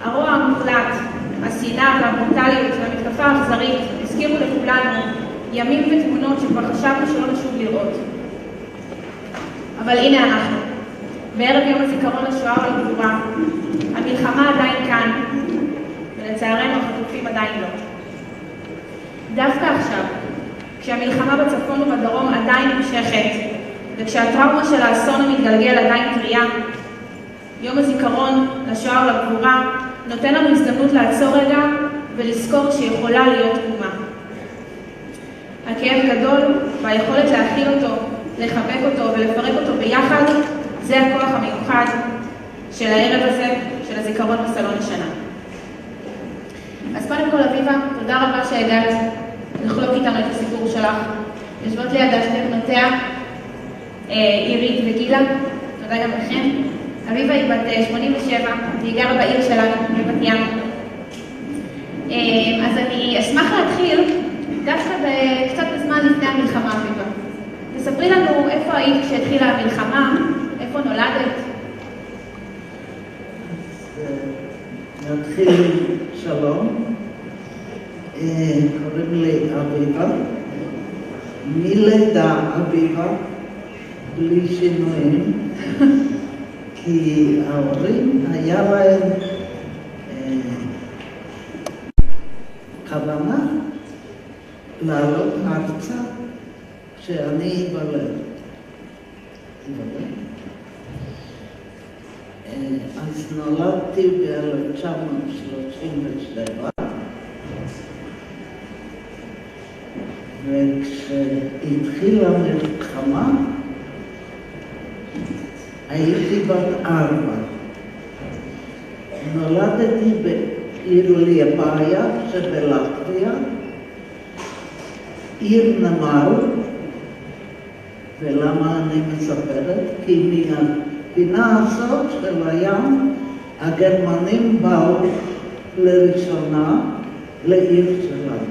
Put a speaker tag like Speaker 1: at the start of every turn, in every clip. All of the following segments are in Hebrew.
Speaker 1: הרוע המוחלט, השנאה והברוטליות והמתקפה האכזרית הזכירו לכולנו ימים ותמונות שכבר חשבנו שלא נשוב לראות. אבל הנה אנחנו, בערב יום הזיכרון לשואה ולגבורה. המלחמה עדיין כאן, ולצערנו החטופים עדיין לא. דווקא עכשיו, כשהמלחמה בצפון ובדרום עדיין נמשכת, וכשהטראומה של האסון המתגלגל עדיין טריה, יום הזיכרון לשואה ולגבורה נותן לנו הזדמנות לעצור רגע ולזכור שיכולה להיות תקומה. הכאב גדול והיכולת להכיל אותו, לחבק אותו ולפרק אותו ביחד, זה הכוח המיוחד של הערב הזה, של הזיכרון בסלון השנה. אז קודם כל, אביבה, תודה רבה שהגעת לחלוק איתנו את הסיפור שלך. יושבות לידה שתי בנותיה, עירית וגילה, תודה גם לכם. אביבה היא בת 87, והיא גרה בעיר שלנו, בבת ים. אז אני אשמח להתחיל דווקא קצת בזמן לפני המלחמה, אביבה. תספרי לנו איפה היית כשהתחילה המלחמה, איפה נולדת?
Speaker 2: נתחיל שלום, קוראים לי אביבה, מלידה אביבה, בלי שינויים, כי ההורים היה להם כוונה לעלות ארצה כשאני אבלד. אז נולדתי ב-1937, וכשהתחילה המלחמה הייתי בת 4. נולדתי בעיר ליבאיה שבלטביה, עיר נמל. ולמה אני מספרת? כי מהפינה הזאת של הים הגרמנים באו לראשונה לעיר שלנו.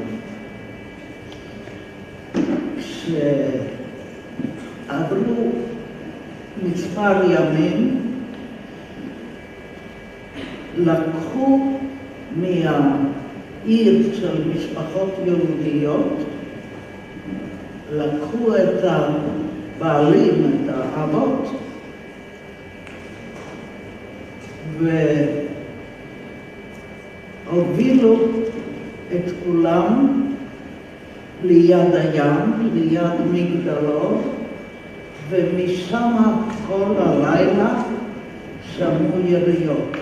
Speaker 2: כשעברו מספר ימים, לקחו מהעיר של משפחות יהודיות, לקחו את הבעלים, את האבות, והובילו את כולם ליד הים, ליד מגדלו, ומשם כל הלילה שמעו יריות,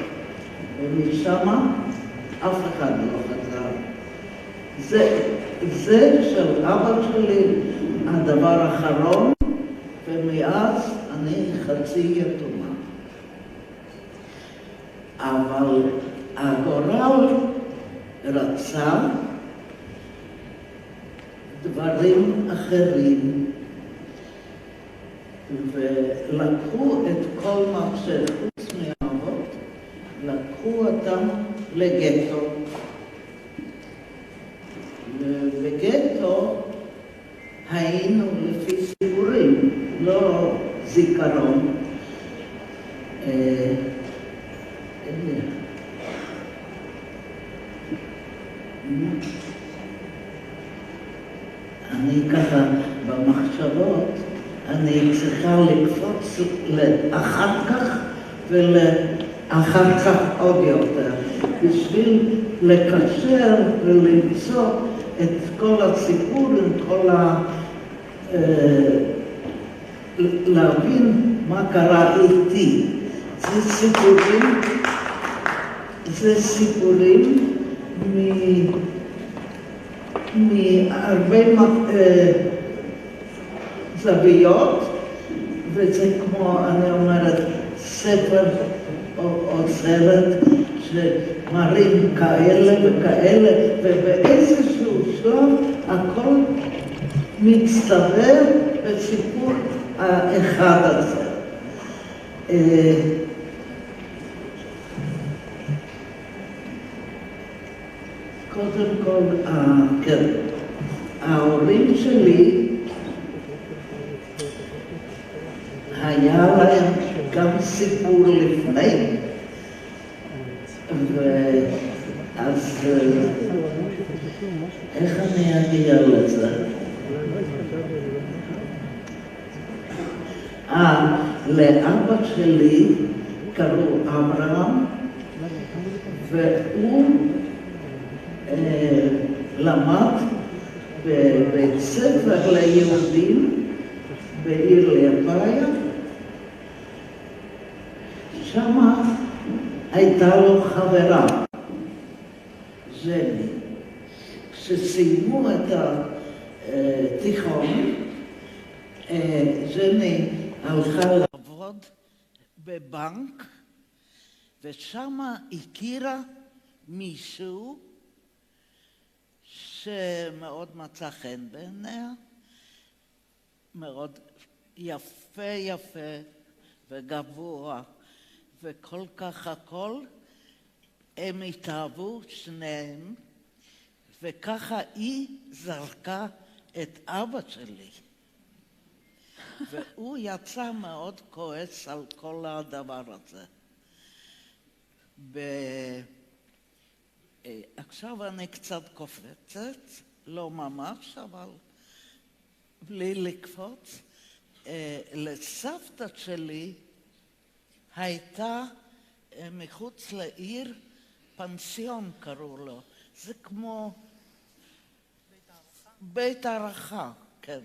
Speaker 2: ומשם אף אחד לא חזר. זה של אבא שלי הדבר האחרון, ומאז אני חצי יתומה. אבל הגורל רצה דברים אחרים, ולקחו את כל מה שחוץ מהאבות, לקחו אותם לגטו. ובגטו היינו לפי סיפורים, לא זיכרון. אני ככה במחשבות, אני צריכה לקפוץ לאחר כך ולאחר כך עוד יותר, בשביל לקשר ולמצוא את כל הסיפור, את כל להבין מה קרה איתי. זה סיפורים מהרבה זוויות, וזה כמו, אני אומרת, ספר או סרט שמראים כאלה וכאלה, ובאיזשהו שלב הכל מצטבר בסיפור האחד הזה. קודם כל, כן, ההורים שלי היה להם גם סיפור לפני, אז איך אני אגיע לזה? לאבא שלי קראו אברהם, והוא למד בבית ספר ליהודים בעיר ליבאיה. שמה הייתה לו חברה, ז'ני. כשסיימו את התיכון, ז'ני הלכה לעבוד בבנק, ושמה הכירה מישהו שמאוד מצא חן בעיניה, מאוד יפה וגבוה וכל כך הכל. הם התאהבו שניהם, וככה היא זרקה את אבא שלי. והוא יצא מאוד כועס על כל הדבר הזה. עכשיו אני קצת קופצת, לא ממש, אבל בלי לקפוץ. לסבתא שלי הייתה מחוץ לעיר פנסיון קראו לו. זה כמו בית הערכה, כן.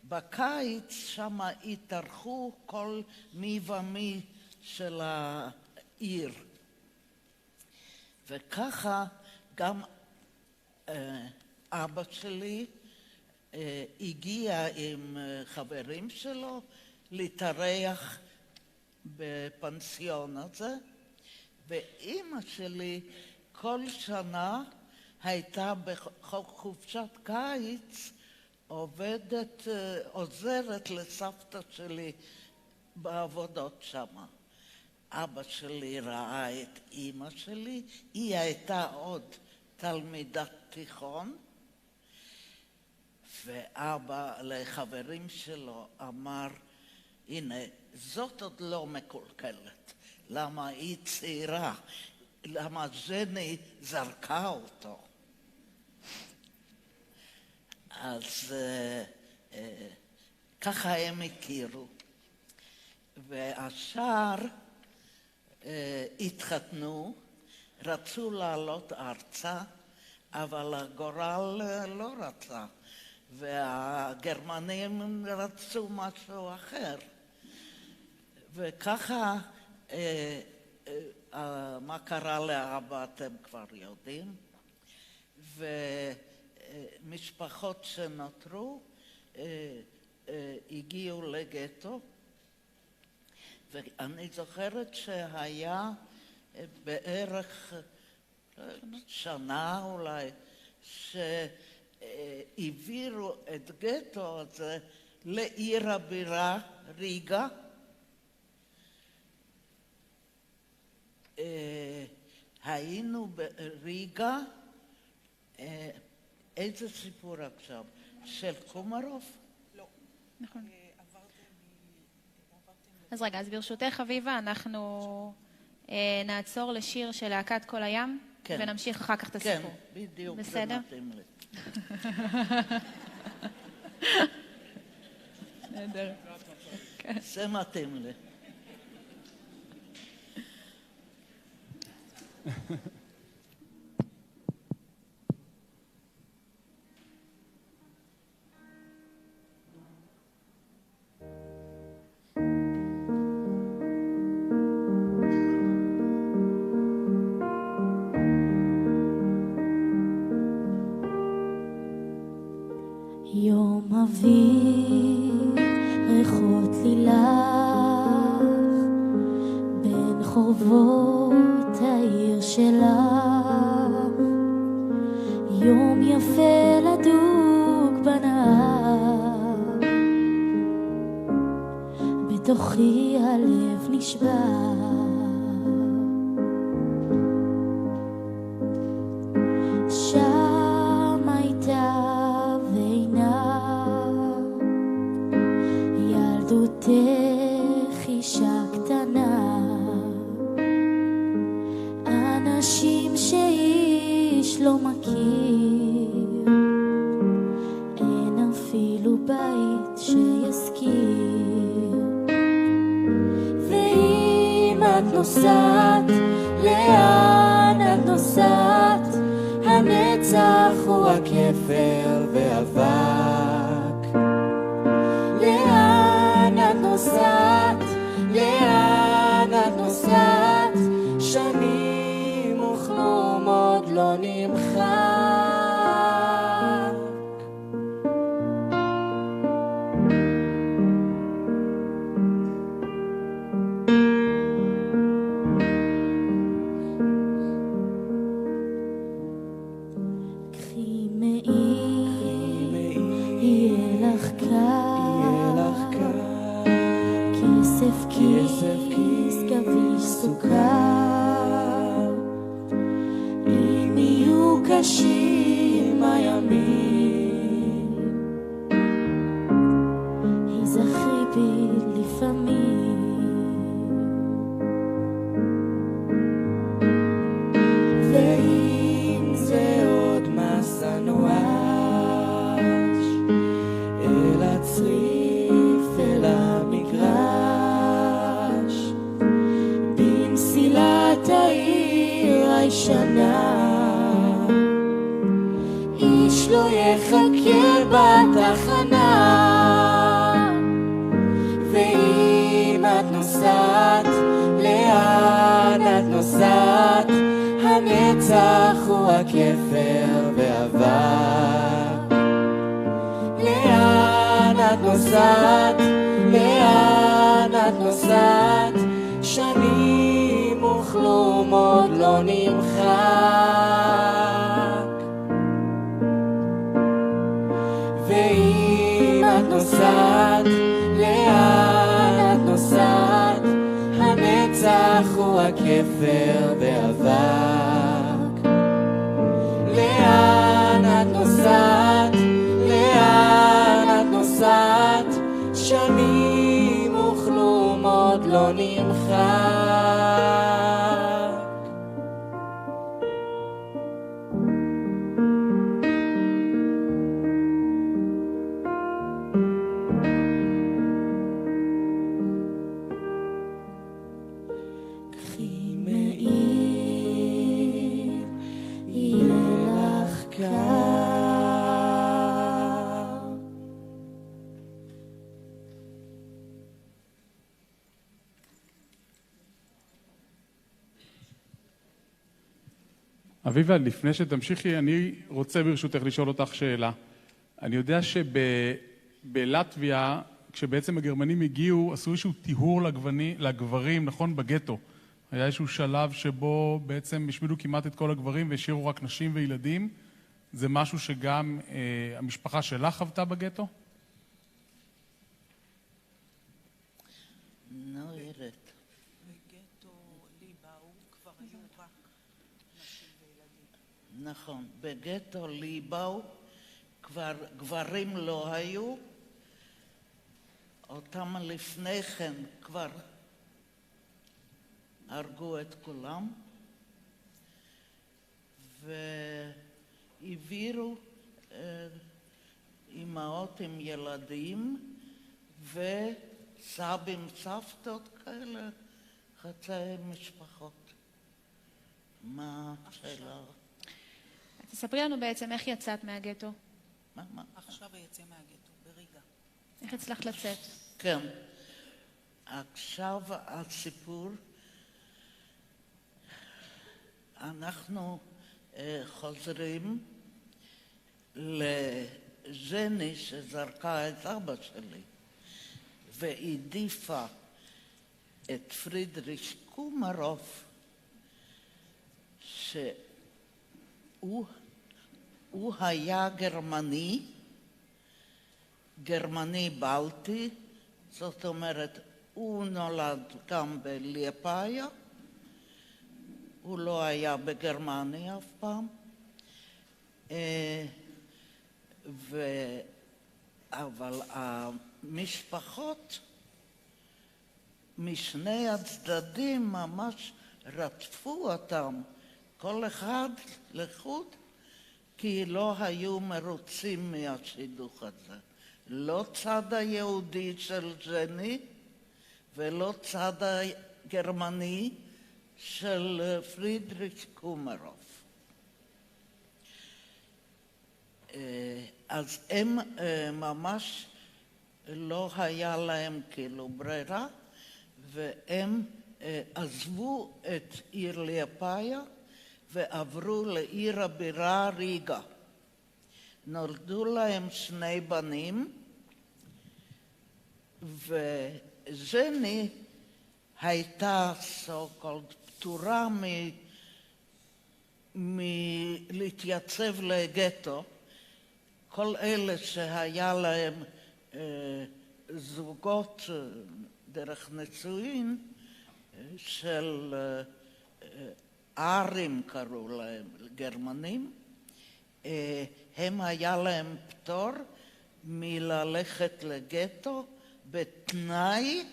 Speaker 2: בקיץ שם התארחו כל מי ומי של העיר. וככה גם אבא שלי הגיע עם חברים שלו להתארח בפנסיון הזה, ואימא שלי כל שנה הייתה בחופשת קיץ עוזרת לסבתא שלי בעבודות שמה. אבא שלי ראה את אימא שלי, היא הייתה עוד תלמידת תיכון, ואבא לחברים שלו אמר, הנה, זאת עוד לא מקולקלת. למה היא צעירה? למה ז'ני זרקה אותו? אז ככה הם הכירו. והשאר התחתנו, רצו לעלות ארצה, אבל הגורל לא רצה, והגרמנים רצו משהו אחר. וככה, מה קרה לאבא אתם כבר יודעים, ומשפחות שנותרו הגיעו לגטו, ואני זוכרת שהיה בערך שנה אולי, שהעבירו את גטו הזה לעיר הבירה ריגה. היינו בריגה, איזה סיפור עכשיו? של קומרוב?
Speaker 3: לא.
Speaker 1: נכון.
Speaker 3: עברתם...
Speaker 1: אז רגע, אז ברשותך אביבה, אנחנו נעצור לשיר של להקת כל הים,
Speaker 2: כן.
Speaker 1: ונמשיך אחר כך את הסיפור.
Speaker 2: כן, בדיוק.
Speaker 1: בסדר?
Speaker 2: זה מתאים לי.
Speaker 1: נהדר.
Speaker 2: זה מתאים לי.
Speaker 4: יום אביב, ריחות לילך, בין חורבות העיר שלך, יום יפה לדוג בנהר, בתוכי הלב נשבר, שם הייתה ילדותך אישה קטנה, אנא אנשים שאיש לא מכיר, אין אפילו בית שיזכיר. ואם את נוסעת, לאן את נוסעת? הנצח הוא הכפר ואבק. לאן את נוסעת? לאן את נוסעת? שנים וכלום עוד לא נמחק. קחי מעי, יהיה לך קר, כסף כיס, גביש סוכר. אם יהיו קשים הימים, היזכרי בי לפעמים. ואם זה עוד מסע נואש אל הצריף, אל המגרש, במסילת העיר הישנה, איש לא יחכה בתחנה. ואם את נוסעת, לאן את נוסעת? הנצח הוא הכפר ואבק. לאן את נוסעת? לאן את נוסעת? שנים וכלום עוד לא נמחק. ואם את נוסעת, לאן את נוסעת? הנצח הוא הכפר ואבק. לאן את נוסעת? לאן את נוסעת? שנים וכלום עוד לא נמחק. קחי מעי, יהיה לך קר.
Speaker 3: אביבה, לפני שתמשיכי, אני רוצה ברשותך לשאול אותך שאלה. אני יודע שבלטביה, כשבעצם הגרמנים הגיעו, עשו איזשהו טיהור לגברים, נכון? בגטו. היה איזשהו שלב שבו בעצם השמידו כמעט את כל הגברים והשאירו רק נשים וילדים. זה משהו שגם המשפחה שלך חוותה בגטו?
Speaker 2: נוירת.
Speaker 5: בגטו ליבאו כבר היו רק נשים וילדים.
Speaker 2: נכון, בגטו ליבאו כבר גברים לא היו, אותם לפני כן כבר הרגו את כולם והעבירו אמהות עם ילדים וסבים, סבתות כאלה, חצי משפחות. מה השאלה?
Speaker 1: תספרי לנו בעצם איך יצאת מהגטו.
Speaker 2: מה?
Speaker 5: עכשיו היצא מהגטו, בריגה.
Speaker 1: איך הצלחת לצאת?
Speaker 2: כן. עכשיו הסיפור, אנחנו חוזרים לז'ני שזרקה את אבא שלי והעדיפה את פרידריש קומרוב, שהוא היה גרמני בלטי, זאת אומרת, הוא נולד גם בליפאיה, הוא לא היה בגרמניה אף פעם, אבל המשפחות משני הצדדים ממש רדפו אותם כל אחד לחוד, כי לא היו מרוצים מהשידוך הזה. לא צד היהודי של ז'ני, ולא צד הגרמני של פרידריך קומרוב. אז הם ממש לא היה להם כאילו ברירה, והם עזבו את עיר ליפאיה ועברו לעיר הבירה ריגה. נולדו להם 2 בנים, וז'ני הייתה so-called פטורה מלהתייצב לגטו. כל אלה שהיה להם זוגות דרך נישואין של ארים קראו להם, גרמנים, הם היה להם פטור מללכת לגטו בתנאי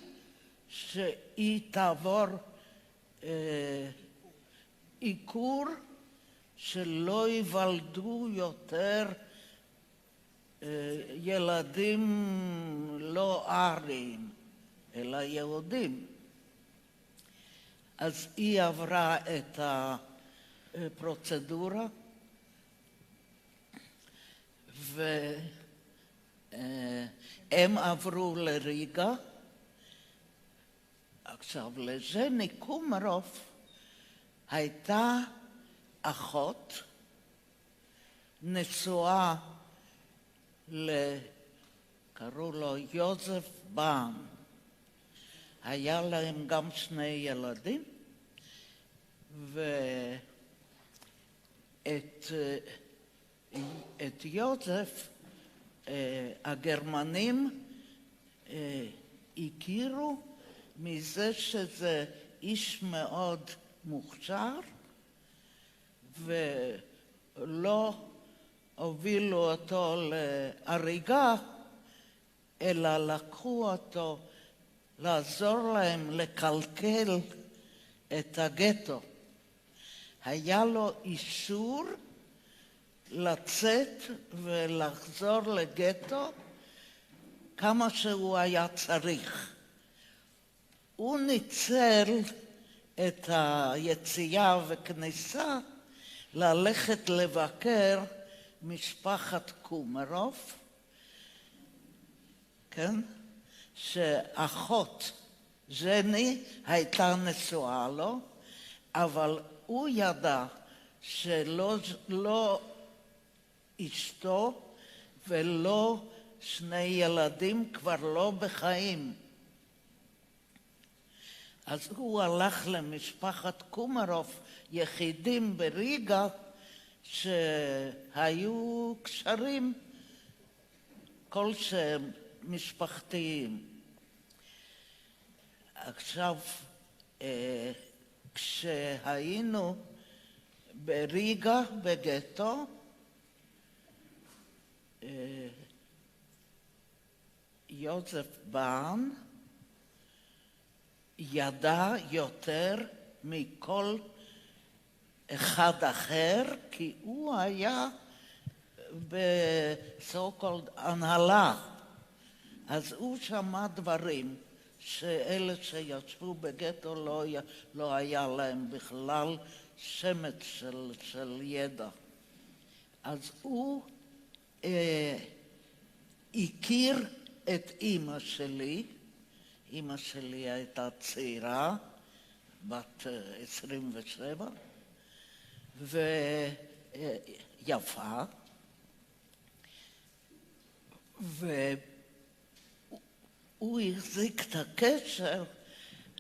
Speaker 2: שהיא תעבור עיקור שלא ייוולדו יותר ילדים לא אריים, אלא יהודים. אז היא עברה את הפרוצדורה, והם עברו לריגה. עכשיו, לז'ני קומרוב הייתה אחות נשואה קראו לו יוזף באן. היה להם גם 2 ילדים, ואת יוזף הגרמנים הכירו מזה שזה איש מאוד מוכשר, ולא הובילו אותו להריגה, אלא לקחו אותו לעזור להם לקלקל את הגטו. היה לו אישור לצאת ולחזור לגטו כמה שהוא היה צריך. הוא ניצל את היציאה וכניסה ללכת לבקר משפחת קומרוב, כן? שאחות ז'ני הייתה נשואה לו, אבל הוא ידע שלא אשתו ולא 2 ילדים כבר לא בחיים. אז הוא הלך למשפחת קומרוב, יחידים בריגה, שהיו קשרים כלשהם משפחתיים. עכשיו, כשהיינו בריגה, בגטו, יוזף באן ידע יותר מכל אחד אחר, כי הוא היה בסו-קולד הנהלה. אז הוא שמע דברים שאלה שישבו בגטו לא היה להם בכלל שמץ של ידע. אז הוא הכיר את אמא שלי. אמא שלי הייתה צעירה, בת 27, ויפה, והוא החזיק את הקשר,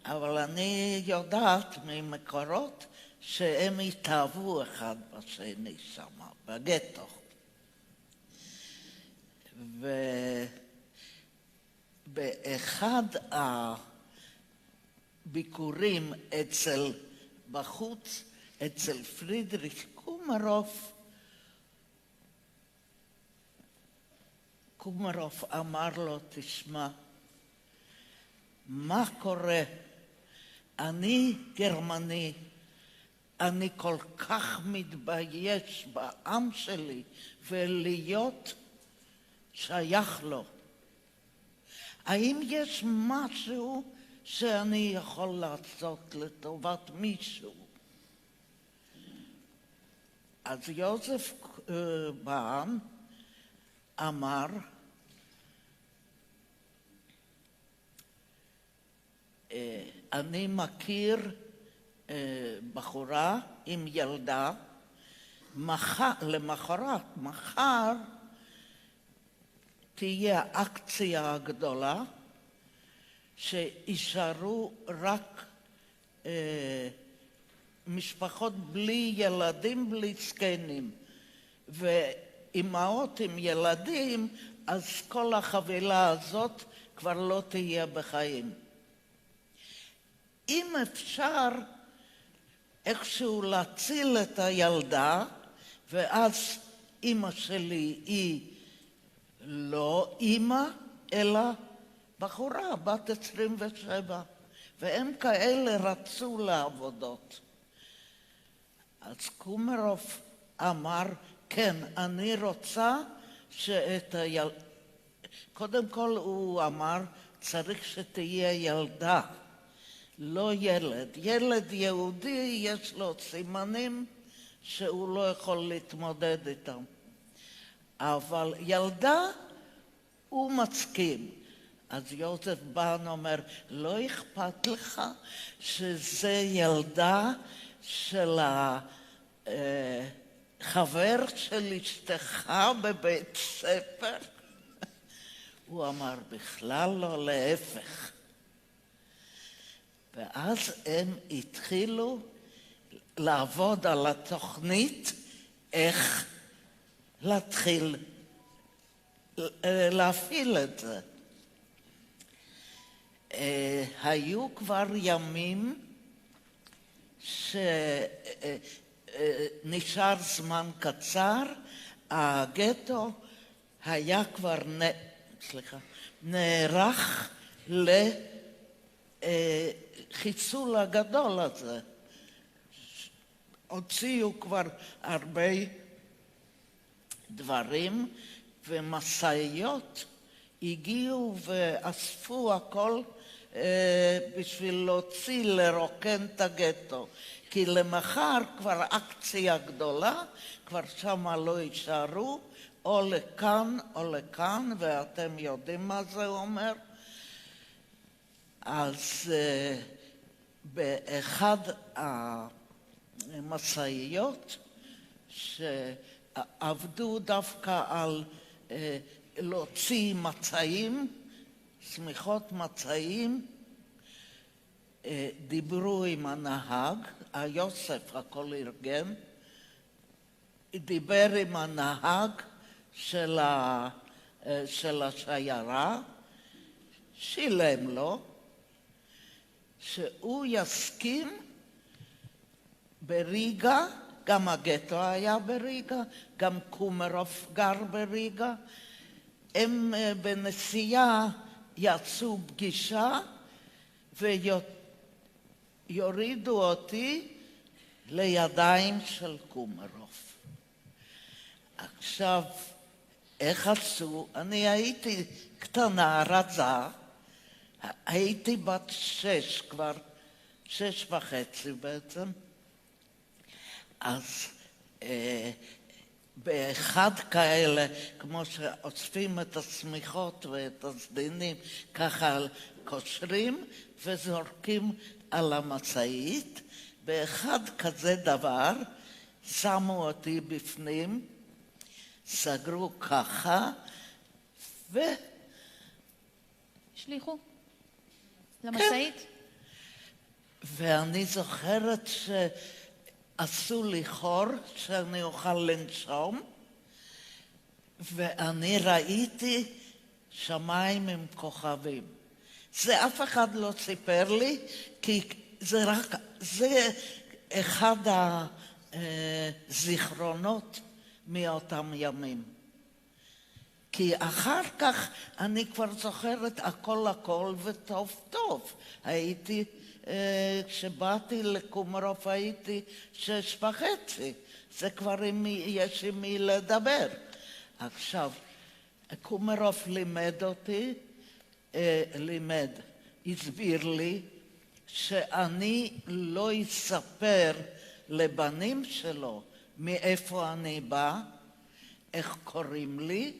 Speaker 2: אבל אני יודעת ממקורות שהם התאהבו אחד בשני שם, בגטו. ובאחד הביקורים בחוץ, אצל פרידריך קומרוב, קומרוב אמר לו, תשמע, מה קורה? אני גרמני, אני כל כך מתבייש בעם שלי ולהיות שייך לו. האם יש משהו שאני יכול לעשות לטובת מישהו? אז יוזף באן אמר, אני מכיר בחורה עם ילדה, למחרת, מחר תהיה אקציה גדולה, שישארו רק משפחות בלי ילדים, בלי זקנים, ואימהות עם ילדים, אז כל החבילה הזאת כבר לא תהיה בחיים. אם אפשר איכשהו להציל את הילדה, ואז אמא שלי היא לא אמא, אלא בחורה, בת 27, והם כאלה רצו לעבודות. אז קומרוב אמר, כן, אני רוצה שאת הילדה, קודם כל הוא אמר, צריך שתהיה ילדה, לא ילד. ילד יהודי יש לו סימנים שהוא לא יכול להתמודד איתם. אבל ילדה הוא מסכים. אז יוזף באן אומר, לא אכפת לך שזה ילדה של החבר של אשתך בבית ספר? הוא אמר, בכלל לא, להפך. ואז הם התחילו לעבוד על התוכנית איך להתחיל להפעיל את זה. היו כבר ימים שנשאר זמן קצר, הגטו היה כבר נערך לחיסול הגדול הזה. הוציאו כבר הרבה דברים, ומסעיות הגיעו ואספו הכל בשביל להוציא, לרוקן את הגטו. כי למחר כבר אקציה גדולה, כבר שמה לא יישארו, או לכאן או לכאן, ואתם יודעים מה זה אומר. אז באחד המסעיות שעבדו דווקא על להוציא מצעים, סמיכות מצעים, דיברו עם הנהג, היוסף הכל ארגן, דיבר עם הנהג של השיירה, שילם לו, שהוא יסכים בריגה, גם הגטו היה בריגה, גם קומרוב גר בריגה, הם בנסיעה יצאו פגישה ויורידו אותי לידיים של קומרוב. עכשיו, איך עשו? אני הייתי קטנה, רזה, הייתי בת 6 כבר, 6.5 בעצם. אז באחד כאלה, כמו שאוספים את הסמיכות ואת הסדינים, ככה קושרים וזורקים על המשאית, באחד כזה דבר שמו אותי בפנים, סגרו ככה,
Speaker 6: שליחו למשאית?
Speaker 2: כן. ואני זוכרת שעשו לי חור שאני אוכל לנשום, ואני ראיתי שמיים עם כוכבים. זה אף אחד לא סיפר לי, כי זה אחד הזיכרונות מאותם ימים. כי אחר כך אני כבר זוכרת הכל וטוב טוב. הייתי כשבאתי לקומרוף הייתי 6:30. זה כבר יש עם מי לדבר. עכשיו, קומרוף הסביר לי שאני לא אספר לבנים שלו מאיפה אני בא, איך קוראים לי,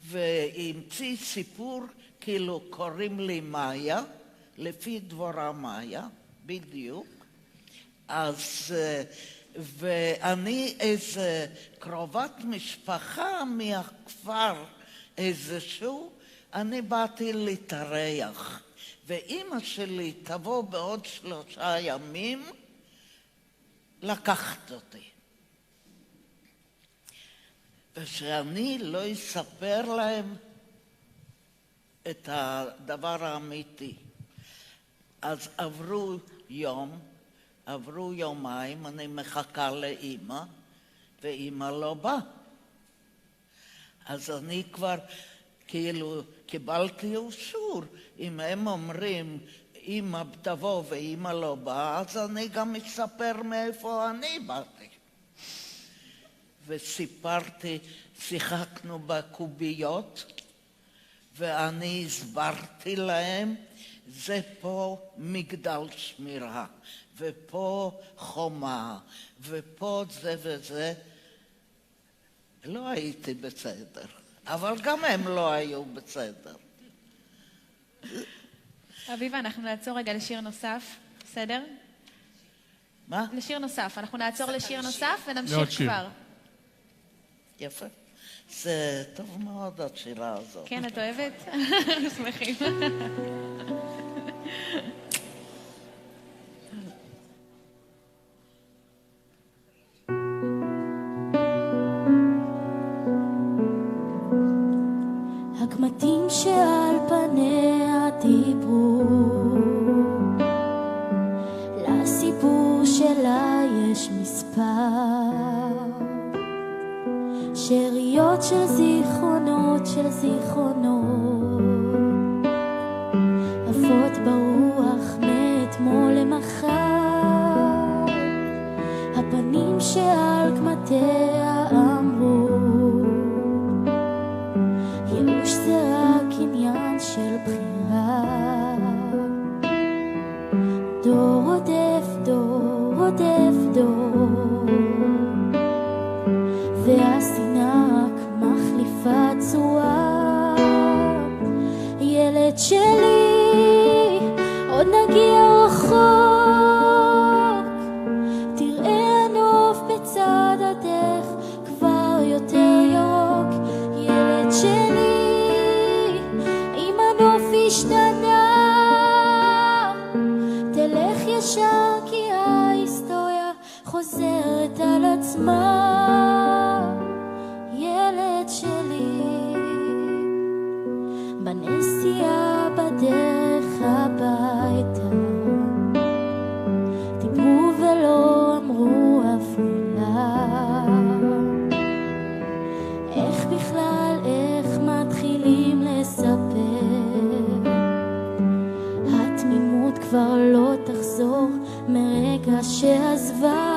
Speaker 2: והמציא סיפור כאילו קוראים לי מאיה, לפי דבורה מאיה, בדיוק. אז, ואני איזה קרובת משפחה מהכפר איזשהו, אני באתי להתארח, ואימא שלי תבוא בעוד 3 ימים לקחת אותי. ושאני לא אספר להם את הדבר האמיתי. אז עברו יומיים, אני מחכה לאמא, ואמא לא באה. אז אני כבר כאילו קיבלתי אישור. אם הם אומרים, אמא תבוא ואמא לא באה, אז אני גם אספר מאיפה אני באתי. וסיפרתי, שיחקנו בקוביות, ואני הסברתי להם, זה פה מגדל שמירה, ופה חומה, ופה זה וזה. לא הייתי בסדר, אבל גם הם לא היו בסדר.
Speaker 6: אביבה, אנחנו נעצור רגע לשיר נוסף, בסדר?
Speaker 2: מה?
Speaker 6: לשיר נוסף, אנחנו נעצור לשיר נוסף
Speaker 3: לעוד
Speaker 6: ונמשיך
Speaker 3: שיר.
Speaker 6: כבר.
Speaker 2: יפה. זה טוב מאוד השירה הזאת.
Speaker 6: כן, את אוהבת? אנחנו שמחים.
Speaker 4: הקמטים שעל פניה דיברו, לסיפור שלה יש מספר, שאריות של זיכרונות, עפות ברוח מאתמול למחר. הפנים שעל קמטיה אמרו, ייאוש זה רק עניין של בחירה. דור רודף דור, והשנאה רק מחליפה צורה. ילד שלי, עוד נגיע רחוק, תראה הנוף בצד הדרך כבר יותר ירוק. ילד שלי, אם הנוף השתנה, תלך ישר כי ההיסטוריה חוזרת על עצמה. ילד שלי, בנסיעה בדרך הביתה, דיברו ולא אמרו אף מילה. איך בכלל, איך מתחילים לספר? התמימות כבר לא תחזור מרגע שעזבה.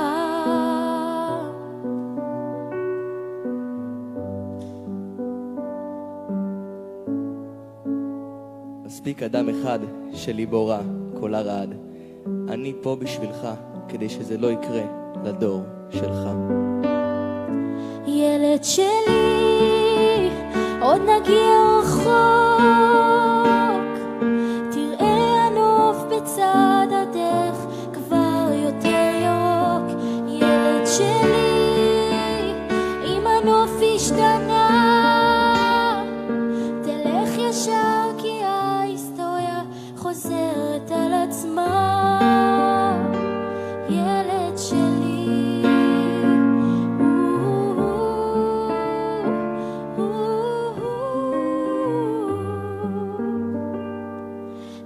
Speaker 7: מספיק אדם אחד שליבו רע, קולה רעד. אני פה בשבילך, כדי שזה לא יקרה לדור שלך.
Speaker 4: ילד שלי, עוד נגיע רחוק, תראה הנוף בצד הדרך כבר יותר ירוק. ילד שלי, אם הנוף השתנה, תלך ישר כי ההיסטוריה חוזרת על עצמה. ילד שלי,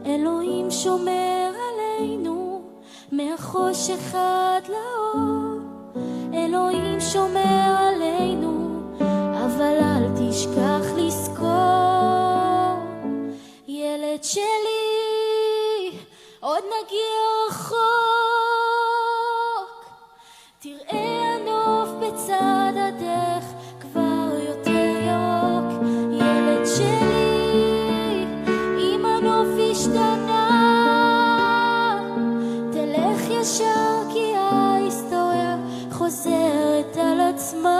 Speaker 4: אלוהים שומר עלינו מהחושך עד לאור. אלוהים שומר עלינו, אבל אל תשכח לזכור. ילד שלי, עוד נגיע רחוק, תראה הנוף בצד הדרך כבר יותר ירוק. ילד שלי, אם הנוף השתנה, תלך ישר כי ההיסטוריה חוזרת על עצמה.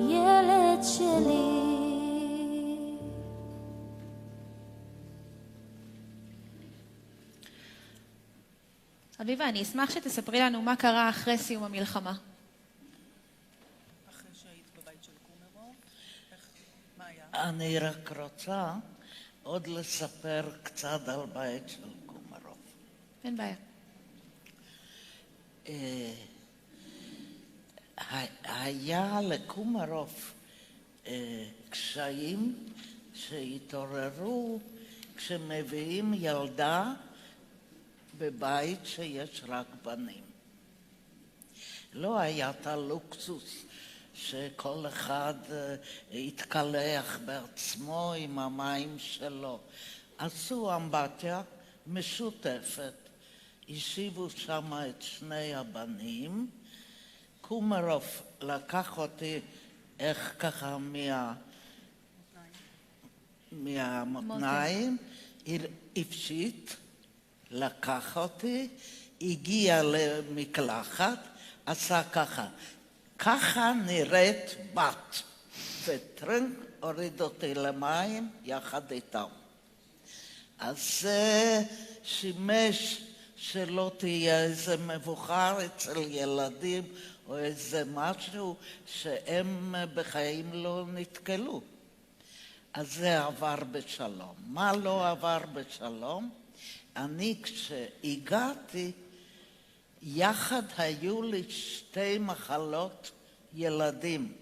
Speaker 4: ילד שלי.
Speaker 6: אביבה, אני אשמח שתספרי לנו מה קרה אחרי סיום המלחמה.
Speaker 5: אחרי שהיית בבית של קומרוב, מה היה?
Speaker 2: אני רק רוצה עוד לספר קצת על בית של קומרוב.
Speaker 6: אין בעיה.
Speaker 2: היה לקומרוב קשיים שהתעוררו כשמביאים ילדה בבית שיש רק בנים. לא היה את הלוקסוס שכל אחד התקלח בעצמו עם המים שלו. עשו אמבטיה משותפת, השיבו שם את שני הבנים. קומרוב לקח אותי איך ככה מהמותניים, הפשיט, לקח אותי, הגיע למקלחת, עשה ככה, ככה נראית בת, וטרנק הוריד אותי למים יחד איתם. אז זה שימש שלא תהיה איזה מבוחר אצל ילדים או איזה משהו שהם בחיים לא נתקלו. אז זה עבר בשלום. מה לא עבר בשלום? אני כשהגעתי, יחד היו לי שתי מחלות ילדים.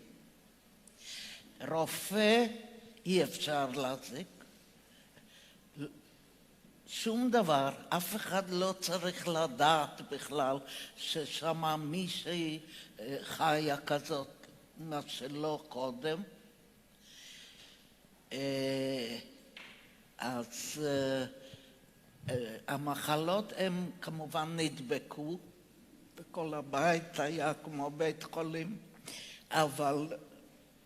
Speaker 2: רופא אי אפשר להזיק. שום דבר, אף אחד לא צריך לדעת בכלל ששמה מישהי חיה כזאת, מה שלא קודם. אז המחלות הם כמובן נדבקו, וכל הבית היה כמו בית חולים, אבל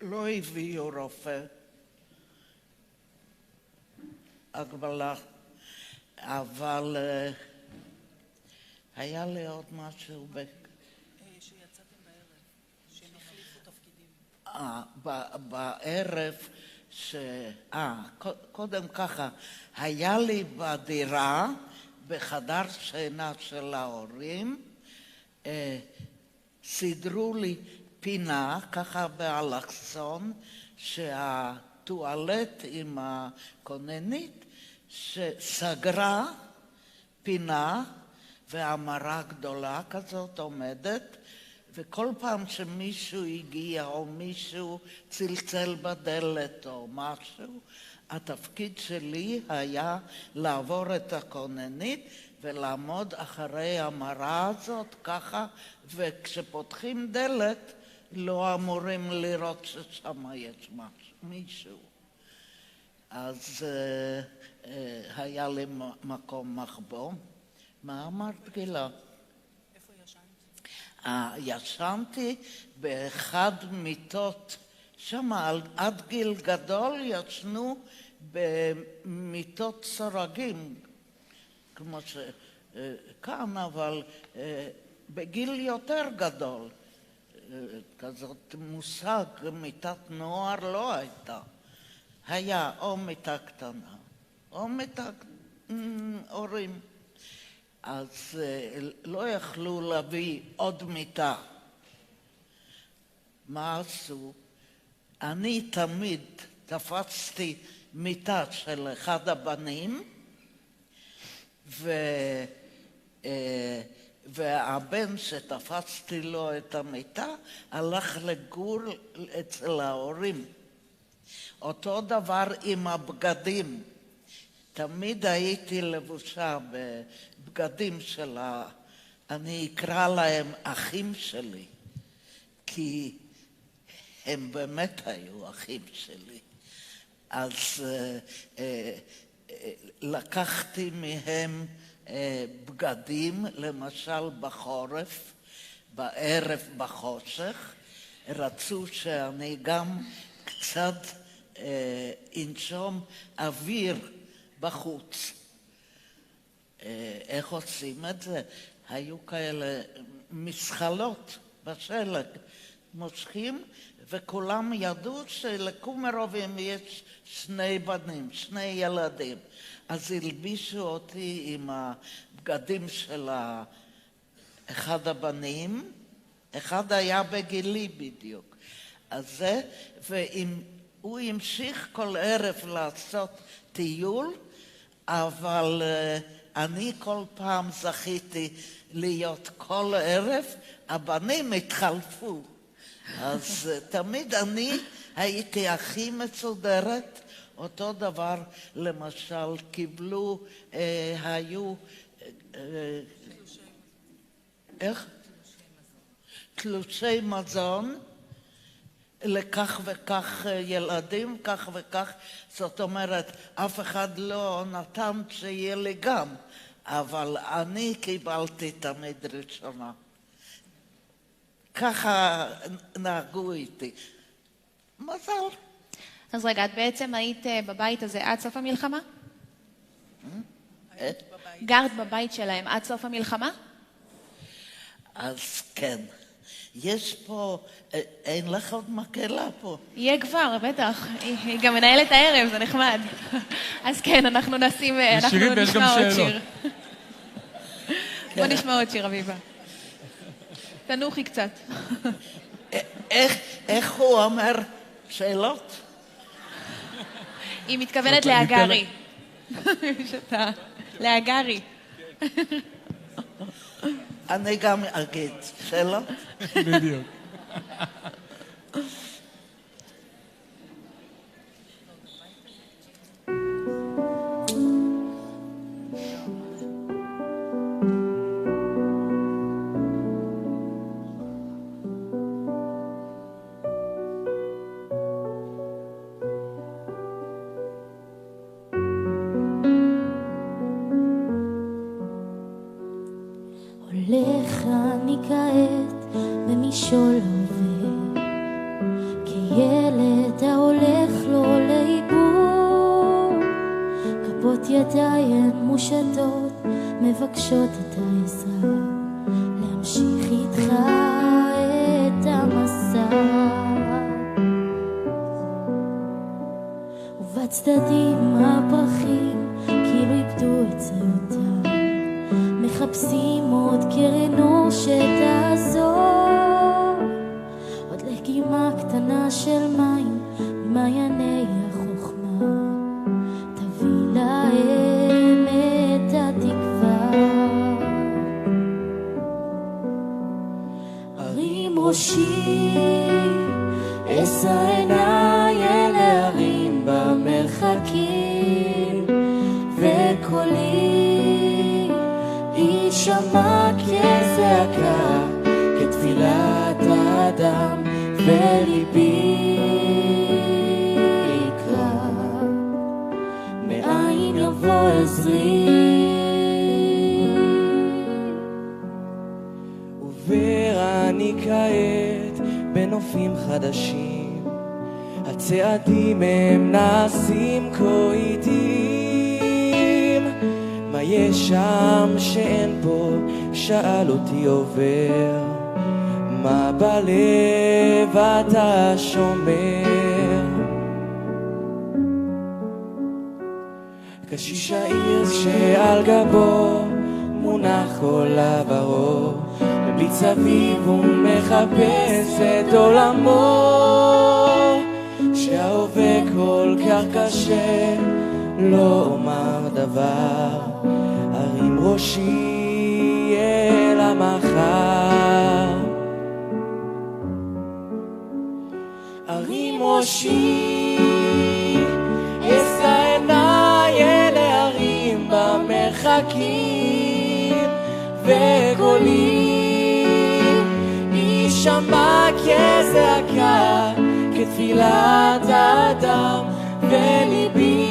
Speaker 2: לא הביאו רופא. הגבלה. אבל היה לי עוד משהו
Speaker 5: שיצאתם בערב, שהם החליפו תפקידים.
Speaker 2: בערב, קודם ככה, היה לי בדירה, בחדר שינה של ההורים, סידרו לי פינה, ככה באלכסון, שהטואלט עם הכוננית, שסגרה פינה והמרה גדולה כזאת עומדת, וכל פעם שמישהו הגיע או מישהו צלצל בדלת או משהו, התפקיד שלי היה לעבור את הכוננית ולעמוד אחרי המרה הזאת ככה, וכשפותחים דלת לא אמורים לראות ששם יש מישהו. אז היה לי מקום מחבוא. מה אמרת, גילה?
Speaker 5: איפה ישנת?
Speaker 2: ישנתי באחד מיטות, שם עד גיל גדול ישנו במיטות סורגים, כמו שכאן, אבל בגיל יותר גדול. כזאת מושג, מיטת נוער לא הייתה. היה או מיטה קטנה, או מיטה הורים. אז לא יכלו להביא עוד מיטה. מה עשו? אני תמיד תפסתי מיטה של אחד הבנים, והבן שתפסתי לו את המיטה הלך לגור אצל ההורים. אותו דבר עם הבגדים. תמיד הייתי לבושה בבגדים שלה, אני אקרא להם אחים שלי, כי הם באמת היו אחים שלי. אז לקחתי מהם בגדים, למשל בחורף, בערב בחושך, רצו שאני גם קצת אנשום אוויר בחוץ. איך עושים את זה? היו כאלה משחלות בשלג, מושכים, וכולם ידעו שלקומרובים יש שני בנים, שני ילדים. אז הלבישו אותי עם הבגדים של אחד הבנים, אחד היה בגילי בדיוק. אז זה, והוא המשיך כל ערב לעשות טיול, אבל אני כל פעם זכיתי להיות כל ערב, הבנים התחלפו. אז תמיד אני הייתי הכי מסודרת, אותו דבר למשל קיבלו, היו, איך? תלושי מזון לכך וכך ילדים, כך וכך, זאת אומרת, אף אחד לא נתן שיהיה לי גם, אבל אני קיבלתי תמיד ראשונה. ככה נהגו איתי. מזל.
Speaker 6: אז רגע, את בעצם היית בבית הזה עד סוף המלחמה? גרת בבית שלהם עד סוף המלחמה?
Speaker 2: אז כן. יש פה, אין לך עוד מקהלה פה.
Speaker 6: יהיה כבר, בטח. היא גם מנהלת הערב, זה נחמד. אז כן, אנחנו נשים, אנחנו נשמע עוד שיר. בוא נשמע עוד שיר, אביבה. תנוחי קצת.
Speaker 2: איך הוא אומר שאלות?
Speaker 6: היא מתכוונת להגרי. להגרי.
Speaker 2: אני גם אגיד שאלות.
Speaker 3: בדיוק.
Speaker 4: הולך אני כעת במשעול עובר, כילד ההולך לו לאיבוד, כפות ידיים מושטות מבקשות את העזרה, להמשיך איתך את המסע. ובצדדים הפרחים כאילו איבדו את זהותם, מחפשים עוד קרן אור שתעזור, עוד לגימה קטנה של מים ממעייני החוכמה, תביא להם את התקווה. הרים ראשי, אשא עיניי אל ההרים במרחקים, וקולי יישמע כזעקה, כתפילת האדם, וליבי יקרא, מאין יבוא עזרי.
Speaker 7: עובר אני כעת בנופים חדשים, הצעדים הם נעשים כה איטיים, מה יש שם שאין פה, שאל אותי עובר, מה בלב אתה שומר. קשיש העיר שעל גבו מונח כל עברו, מביט סביב ומחפש את עולמו, שההווה כל כך קשה לא אומר דבר, הרים ראשי אל המחר. הרים ראשי, אשא עיניי אל ההרים במרחקים, וקולי יישמע כזעקה, כתפילת האדם, וליבי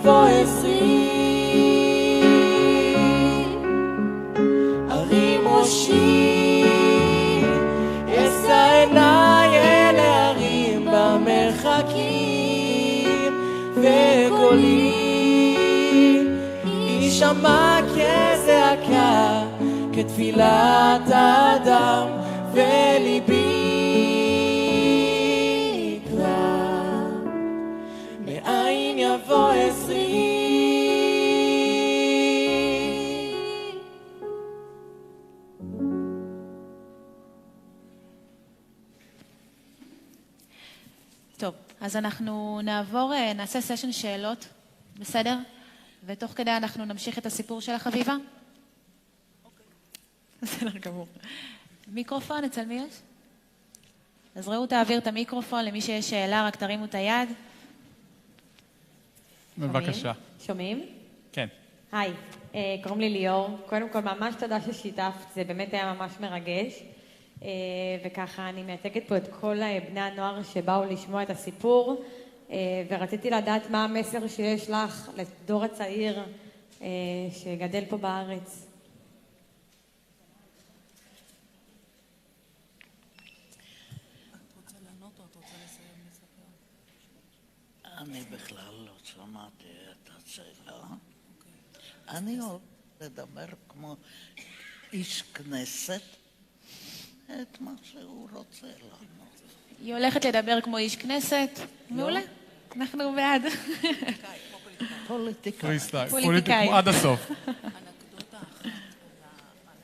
Speaker 4: יבוא עזרי, ארים ראשי, אשא עיניי אל ההרים במרחקים, וקולי יישמע כזעקה, כתפילת האדם, וליבי יקרא, מאין יבוא עזרי.
Speaker 6: טוב, אז אנחנו נעבור, נעשה סשן שאלות, בסדר? ותוך כדי אנחנו נמשיך את הסיפור של החביבה. בסדר גמור. מיקרופון, אצל מי יש? אז ראו תעביר את המיקרופון, למי שיש שאלה, רק תרימו את היד.
Speaker 3: בבקשה.
Speaker 8: שומעים?
Speaker 3: כן.
Speaker 8: היי, קוראים לי ליאור. קודם כל, ממש תודה ששיתפת, זה באמת היה ממש מרגש. וככה אני מייצגת פה את כל בני הנוער שבאו לשמוע את הסיפור, ורציתי לדעת מה המסר שיש לך לדור הצעיר שגדל פה בארץ.
Speaker 2: אני בכלל לא שמעתי את השאלה. אני אוהב לדבר כמו איש כנסת את מה שהוא רוצה לנו.
Speaker 6: היא הולכת לדבר כמו איש כנסת. מעולה. אנחנו בעד.
Speaker 2: פוליטיקאי.
Speaker 3: פריסטייל.
Speaker 6: פוליטיקאי.
Speaker 3: עד הסוף.
Speaker 5: אנקדוטה אחת על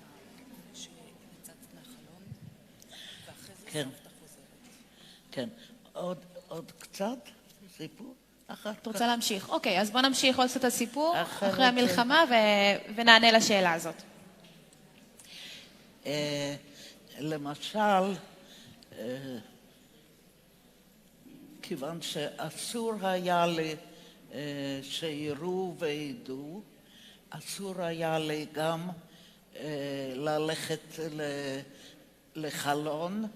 Speaker 5: שיצאת מהחלון, ואחרי זה
Speaker 2: כן.
Speaker 5: סבתא חוזרת.
Speaker 2: כן. עוד קצת סיפור?
Speaker 6: את רוצה להמשיך? אוקיי, אז בוא נמשיך עוד קצת הסיפור,
Speaker 2: אחרת
Speaker 6: אחרי המלחמה, ונענה לשאלה הזאת.
Speaker 2: למשל, כיוון שאסור היה לי שיראו וידעו, אסור היה לי גם ללכת לחלון,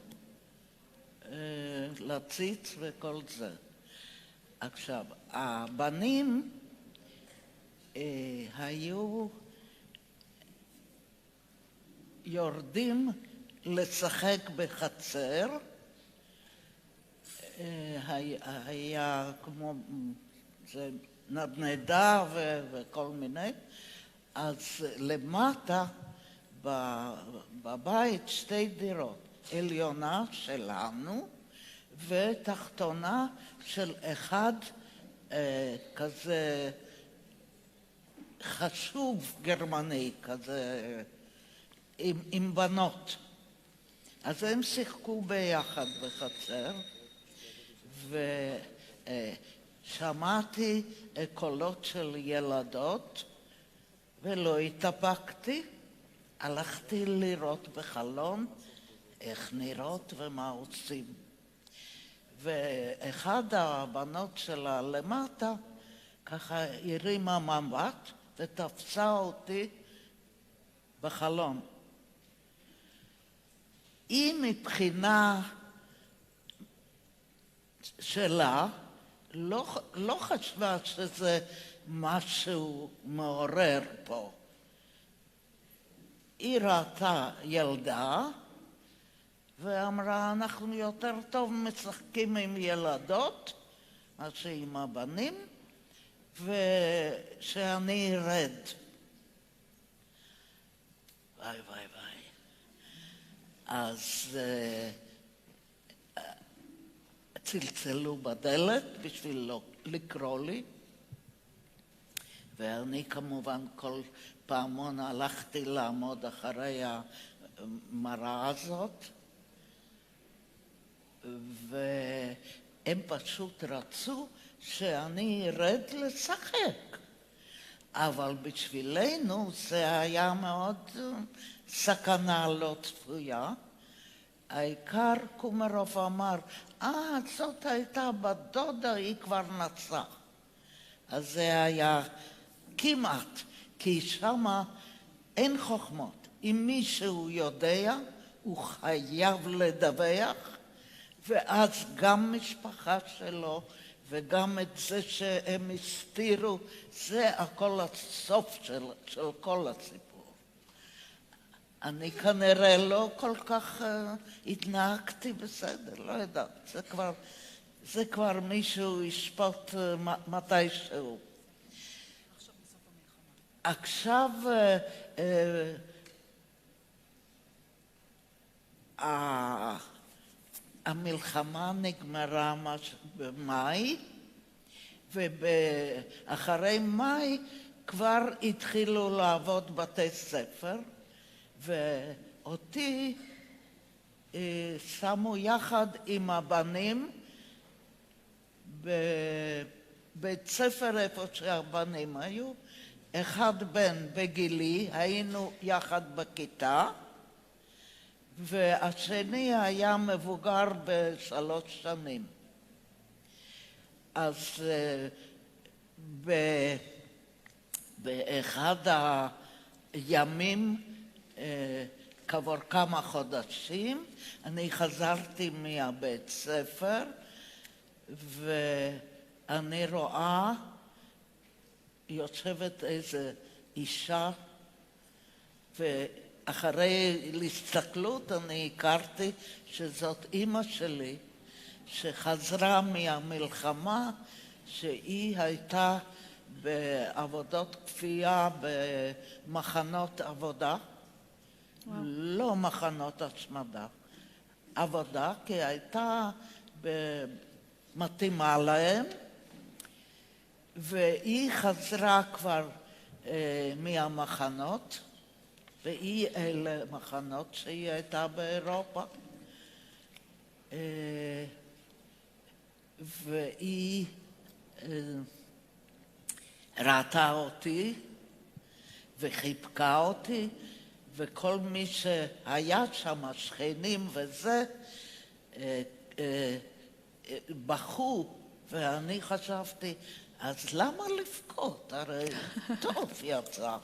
Speaker 2: לציץ וכל זה. עכשיו, הבנים היו יורדים לשחק בחצר, היה כמו זה נדנדה וכל מיני, אז למטה בבית שתי דירות, עליונה שלנו ותחתונה של אחד כזה חשוב גרמני, כזה עם בנות. אז הם שיחקו ביחד בחצר, ושמעתי קולות של ילדות, ולא התאפקתי, הלכתי לראות בחלון איך נראות ומה עושים. ואחד הבנות שלה למטה ככה הרימה מבט ותפסה אותי בחלון. היא מבחינה שלה לא חשבה שזה משהו מעורר פה. היא ראתה ילדה ואמרה, אנחנו יותר טוב משחקים עם ילדות מאשר עם הבנים, ושאני ארד. וואי וואי וואי. אז צלצלו בדלת בשביל לקרוא לי, ואני כמובן כל פעמון הלכתי לעמוד אחרי המראה הזאת, והם פשוט רצו שאני ארד לשחק. אבל בשבילנו זה היה מאוד סכנה לא צפויה. העיקר קומרוב אמר, זאת הייתה בת דודה, היא כבר נסעה. אז זה היה כמעט, כי שמה אין חוכמות. אם מישהו יודע, הוא חייב לדווח, ואז גם משפחה שלו וגם את זה שהם הסתירו, זה הכל הסוף של כל הסיפור. אני כנראה לא כל כך התנהגתי בסדר, לא יודעת. זה כבר מישהו ישפוט מתישהו. עכשיו המלחמה נגמרה במאי, ואחרי מאי כבר התחילו לעבוד בתי ספר, ואותי שמו יחד עם הבנים בבית ספר איפה שהבנים היו, אחד בן בגילי, היינו יחד בכיתה, והשני היה מבוגר ב3 שנים. אז באחד הימים, כעבור כמה חודשים, אני חזרתי מהבית ספר, ואני רואה יושבת איזו אישה, ואחרי להסתכלות אני הכרתי שזאת אמא שלי, שחזרה מהמלחמה, שהיא הייתה בעבודות כפייה במחנות עבודה, לא מחנות השמדה, עבודה, כי הייתה מתאימה להם, והיא חזרה כבר מהמחנות, והיא אלה מחנות שהיא הייתה באירופה, והיא ראתה אותי וחיבקה אותי, וכל מי שהיה שם, שכנים וזה, בכו, ואני חשבתי, אז למה לבכות? הרי טוב יצא.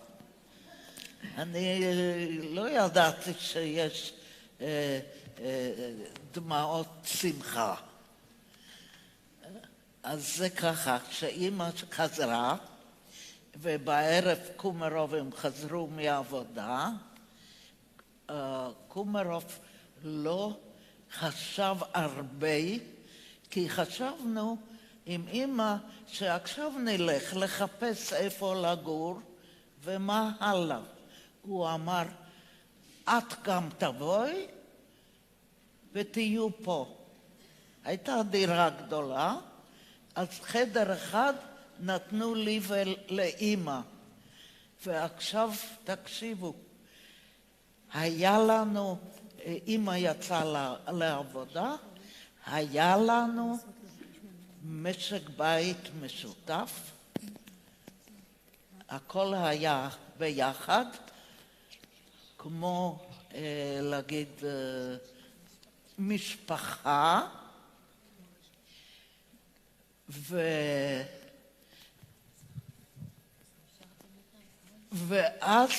Speaker 2: אני לא ידעתי שיש דמעות שמחה. אז זה ככה, כשאמא חזרה, ובערב קומרוב הם חזרו מהעבודה, קומרוב לא חשב הרבה, כי חשבנו עם אמא שעכשיו נלך לחפש איפה לגור ומה הלאה. הוא אמר, את גם תבואי ותהיו פה. הייתה דירה גדולה, אז חדר אחד נתנו לי ולאמא. ועכשיו תקשיבו, היה לנו, אמא יצאה לעבודה, היה לנו משק בית משותף, הכל היה ביחד, כמו להגיד משפחה, ואז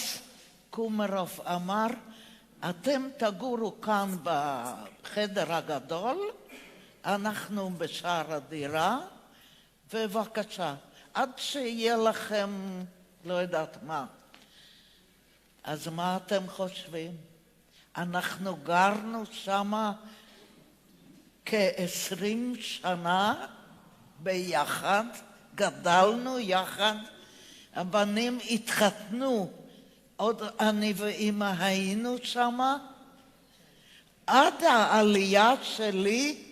Speaker 2: קומרוב אמר, אתם תגורו כאן בחדר הגדול, אנחנו בשער הדירה, ובבקשה, עד שיהיה לכם לא יודעת מה. אז מה אתם חושבים? אנחנו גרנו שמה כ20 שנה ביחד, גדלנו יחד, הבנים התחתנו, עוד אני ואמא היינו שמה, עד העלייה שלי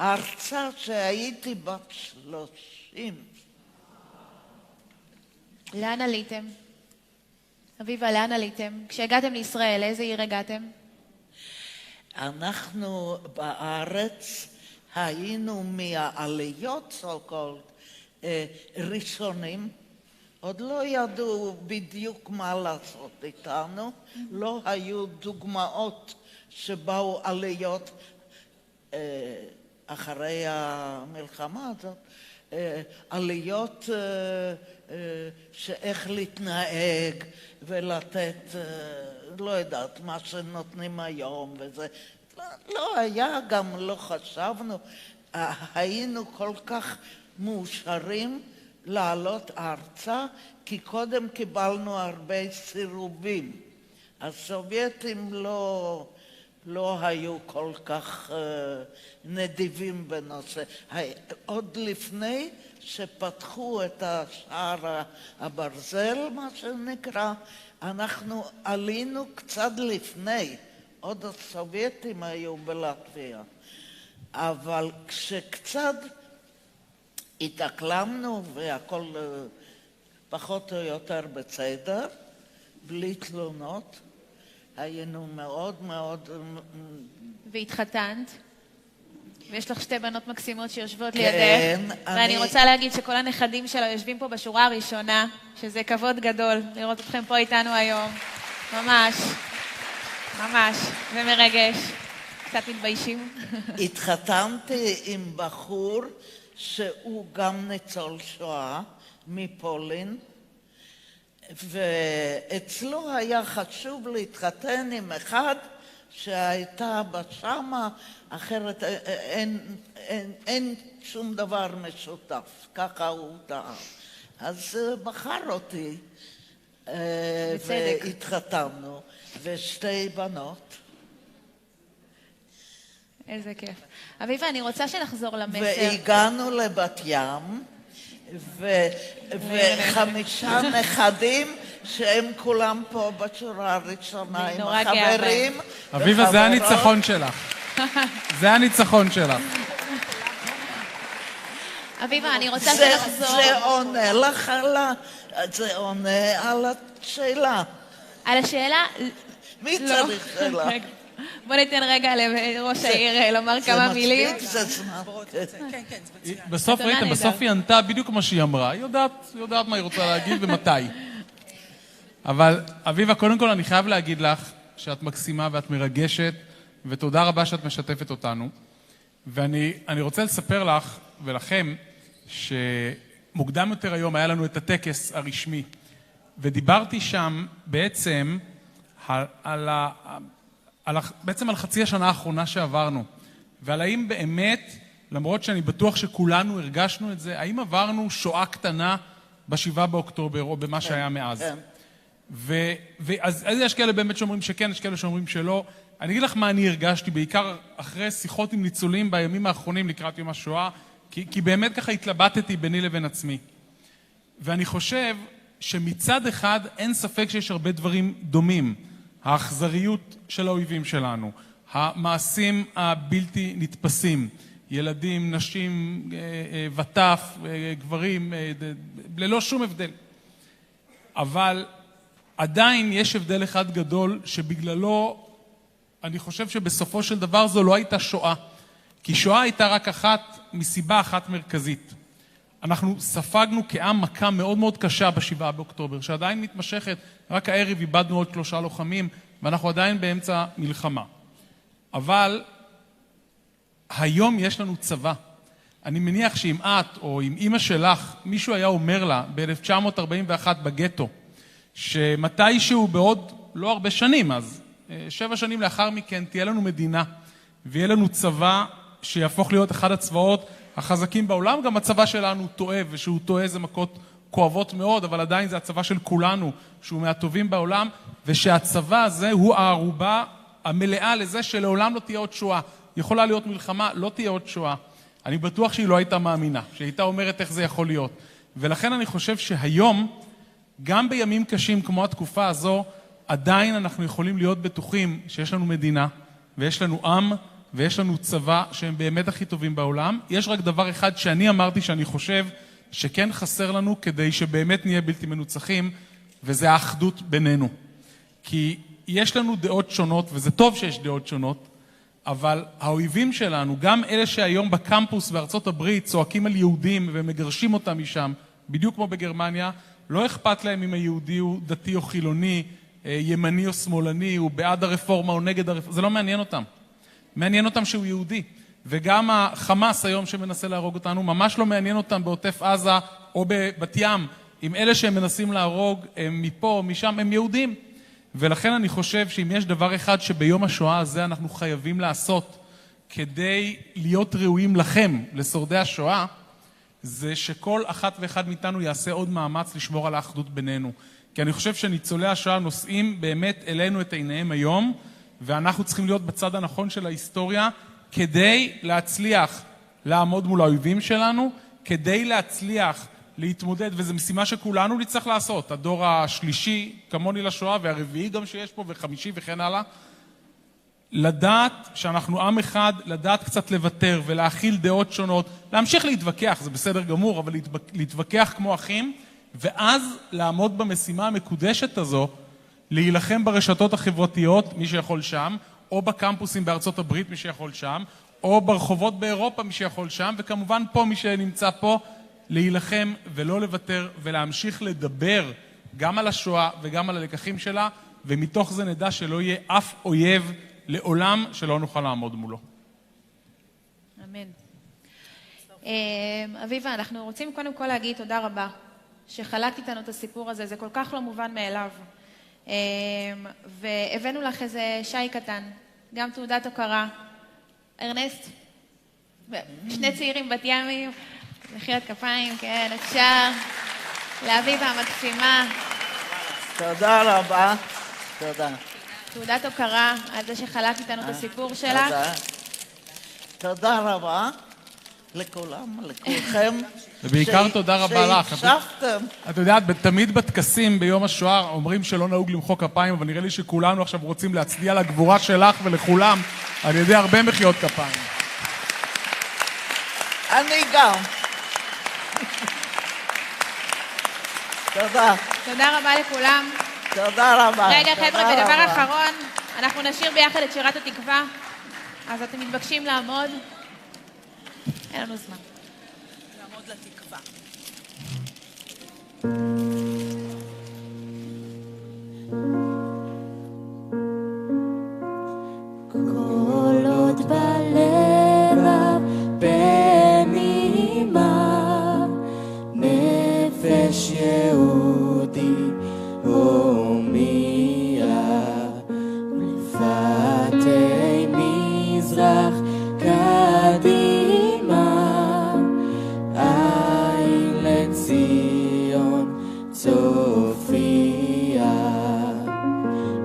Speaker 2: ארצה שהייתי בת 30.
Speaker 6: לאן עליתם? אביבה, לאן עליתם? כשהגעתם לישראל, לאיזה עיר הגעתם?
Speaker 2: אנחנו בארץ היינו מהעליות סוקולד ראשונים, עוד לא ידעו בדיוק מה לעשות איתנו, לא היו דוגמאות שבאו עליות אחרי המלחמה הזאת, עליות שאיך להתנהג ולתת, לא יודעת, מה שנותנים היום וזה. לא היה, גם לא חשבנו, היינו כל כך מאושרים לעלות ארצה, כי קודם קיבלנו הרבה סירובים. הסובייטים לא היו כל כך נדיבים בנושא. עוד לפני שפתחו את שער הברזל, מה שנקרא, אנחנו עלינו קצת לפני, עוד הסובייטים היו בלטביה. אבל כשקצת התאקלמנו והכל פחות או יותר בסדר, בלי תלונות, היינו מאוד מאוד...
Speaker 6: והתחתנת, ויש לך שתי בנות מקסימות שיושבות
Speaker 2: כן,
Speaker 6: לידך, ואני רוצה להגיד שכל הנכדים שלה יושבים פה בשורה הראשונה, שזה כבוד גדול לראות אתכם פה איתנו היום. ממש, ממש, ומרגש. קצת מתביישים.
Speaker 2: התחתנתי עם בחור שהוא גם ניצול שואה מפולין, ואצלו היה חשוב להתחתן עם אחד שהייתה בשמה, אחרת אין שום דבר משותף, ככה הוא טען. אז בחר אותי, והתחתנו, ושתי בנות.
Speaker 6: איזה כיף. אביבה, אני רוצה שנחזור למסר.
Speaker 2: והגענו לבת ים, וחמישה נכדים שהם כולם פה בשורה הראשונה עם החברים.
Speaker 3: אביבה, זה הניצחון שלך. זה הניצחון שלך.
Speaker 6: אביבה, אני רוצה שנחזור.
Speaker 2: זה עונה על השאלה.
Speaker 6: על השאלה?
Speaker 2: מי צריך שאלה?
Speaker 6: בוא ניתן רגע לראש העיר לומר כמה מילים.
Speaker 3: בסוף ראיתם, בסוף היא ענתה בדיוק מה שהיא אמרה. היא יודעת מה היא רוצה להגיד ומתי. אבל אביבה, קודם כל אני חייב להגיד לך שאת מקסימה ואת מרגשת, ותודה רבה שאת משתפת אותנו. ואני רוצה לספר לך ולכם שמוקדם יותר היום היה לנו את הטקס הרשמי, ודיברתי שם בעצם בעצם על חצי השנה האחרונה שעברנו, ועל האם באמת, למרות שאני בטוח שכולנו הרגשנו את זה, האם עברנו שואה קטנה ב7 באוקטובר או במה שהיה מאז. אז יש כאלה באמת שאומרים שכן, יש כאלה שאומרים שלא. אני אגיד לך מה אני הרגשתי, בעיקר אחרי שיחות עם ניצולים בימים האחרונים לקראת יום השואה, כי באמת ככה התלבטתי ביני לבין עצמי. ואני חושב שמצד אחד אין ספק שיש הרבה דברים דומים. האכזריות של האויבים שלנו, המעשים הבלתי נתפסים, ילדים, נשים, וטף, גברים, ללא שום הבדל. אבל עדיין יש הבדל אחד גדול שבגללו אני חושב שבסופו של דבר זו לא הייתה שואה. כי שואה הייתה רק אחת מסיבה אחת מרכזית. אנחנו ספגנו כעם מכה מאוד מאוד קשה ב7 באוקטובר, שעדיין מתמשכת. רק הערב איבדנו עוד 3 לוחמים, ואנחנו עדיין באמצע מלחמה. אבל היום יש לנו צבא. אני מניח שאם את או אם אמא שלך, מישהו היה אומר לה ב-1941 בגטו, שמתישהו בעוד לא הרבה שנים, אז 7 שנים לאחר מכן תהיה לנו מדינה, ויהיה לנו צבא שיהפוך להיות אחד הצבאות החזקים בעולם. גם הצבא שלנו טועה, ושהוא טועה זה מכות כואבות מאוד, אבל עדיין זה הצבא של כולנו, שהוא מהטובים בעולם, ושהצבא הזה הוא הערובה המלאה לזה שלעולם לא תהיה עוד שואה. יכולה להיות מלחמה, לא תהיה עוד שואה. אני בטוח שהיא לא הייתה מאמינה, שהיא הייתה אומרת איך זה יכול להיות. ולכן אני חושב שהיום, גם בימים קשים כמו התקופה הזו, עדיין אנחנו יכולים להיות בטוחים שיש לנו מדינה, ויש לנו עם, ויש לנו צבא שהם באמת הכי טובים בעולם. יש רק דבר אחד שאני אמרתי שאני חושב שכן חסר לנו כדי שבאמת נהיה בלתי מנוצחים, וזה האחדות בינינו. כי יש לנו דעות שונות, וזה טוב שיש דעות שונות, אבל האויבים שלנו, גם אלה שהיום בקמפוס בארצות הברית צועקים על יהודים ומגרשים אותם משם, בדיוק כמו בגרמניה, לא אכפת להם אם היהודי הוא דתי או חילוני, ימני או שמאלני, הוא בעד הרפורמה או נגד הרפורמה, זה לא מעניין אותם. מעניין אותם שהוא יהודי. וגם החמאס היום שמנסה להרוג אותנו, ממש לא מעניין אותם בעוטף עזה או בבת ים. אם אלה שהם מנסים להרוג הם מפה או משם, הם יהודים. ולכן אני חושב שאם יש דבר אחד שביום השואה הזה אנחנו חייבים לעשות כדי להיות ראויים לכם, לשורדי השואה, זה שכל אחת ואחד מאיתנו יעשה עוד מאמץ לשמור על האחדות בינינו. כי אני חושב שניצולי השואה נושאים באמת אלינו את עיניהם היום, ואנחנו צריכים להיות בצד הנכון של ההיסטוריה, כדי להצליח לעמוד מול האויבים שלנו, כדי להצליח להתמודד, וזו משימה שכולנו נצטרך לעשות. הדור השלישי, כמוני לשואה, והרביעי גם שיש פה, וחמישי וכן הלאה, לדעת שאנחנו עם אחד, לדעת קצת לוותר ולהכיל דעות שונות, להמשיך להתווכח, זה בסדר גמור, אבל להתווכח כמו אחים, ואז לעמוד במשימה המקודשת הזו, להילחם ברשתות החברתיות, מי שיכול שם, או בקמפוסים בארצות הברית, מי שיכול שם, או ברחובות באירופה, מי שיכול שם, וכמובן פה, מי שנמצא פה, להילחם ולא לוותר, ולהמשיך לדבר גם על השואה וגם על הלקחים שלה, ומתוך זה נדע שלא יהיה אף אויב לעולם שלא נוכל לעמוד מולו.
Speaker 6: אמן. אביבה, אנחנו רוצים קודם כל להגיד תודה רבה, שחלקת איתנו את הסיפור הזה, זה כל כך לא מובן מאליו. והבאנו לך איזה שי קטן, גם תעודת הוקרה. ארנסט, שני צעירים בת ימים, מחיאות כפיים, כן, אפשר. לאביבה המקסימה.
Speaker 2: תודה רבה. תודה.
Speaker 6: תעודת הוקרה על זה שחלקת איתנו את הסיפור שלך.
Speaker 2: תודה רבה לכולם, לכולכם.
Speaker 3: ובעיקר תודה רבה לך.
Speaker 2: שהקשבתם.
Speaker 3: את יודעת, תמיד בטקסים ביום השואה אומרים שלא נהוג למחוא כפיים, אבל נראה לי שכולנו עכשיו רוצים להצדיע לגבורה שלך ולכולם על ידי הרבה מחיאות כפיים.
Speaker 2: אני גם. תודה.
Speaker 6: תודה רבה לכולם.
Speaker 2: תודה רבה.
Speaker 6: רגע חבר'ה, ודבר אחרון, אנחנו נשיר ביחד את שירת התקווה, אז אתם מתבקשים לעמוד. אין לנו זמן.
Speaker 5: לעמוד לתקווה.
Speaker 4: כל עוד בלב בנימה נפש יהודי הומיה ולפתי מזרח קדימה עין לציון צופיה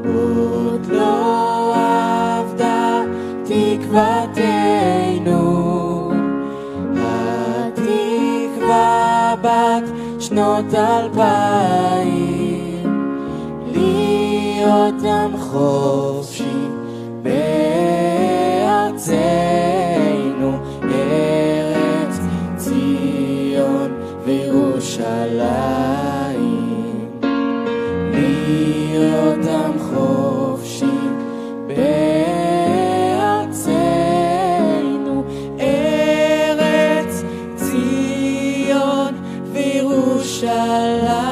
Speaker 4: עוד לא עבדה תקוותנו התקווה בת שנות 2000 להיות עם חופשי בארצנו ארץ ציון וירושלים להיות עם חופשי בארצנו ארץ ציון וירושלים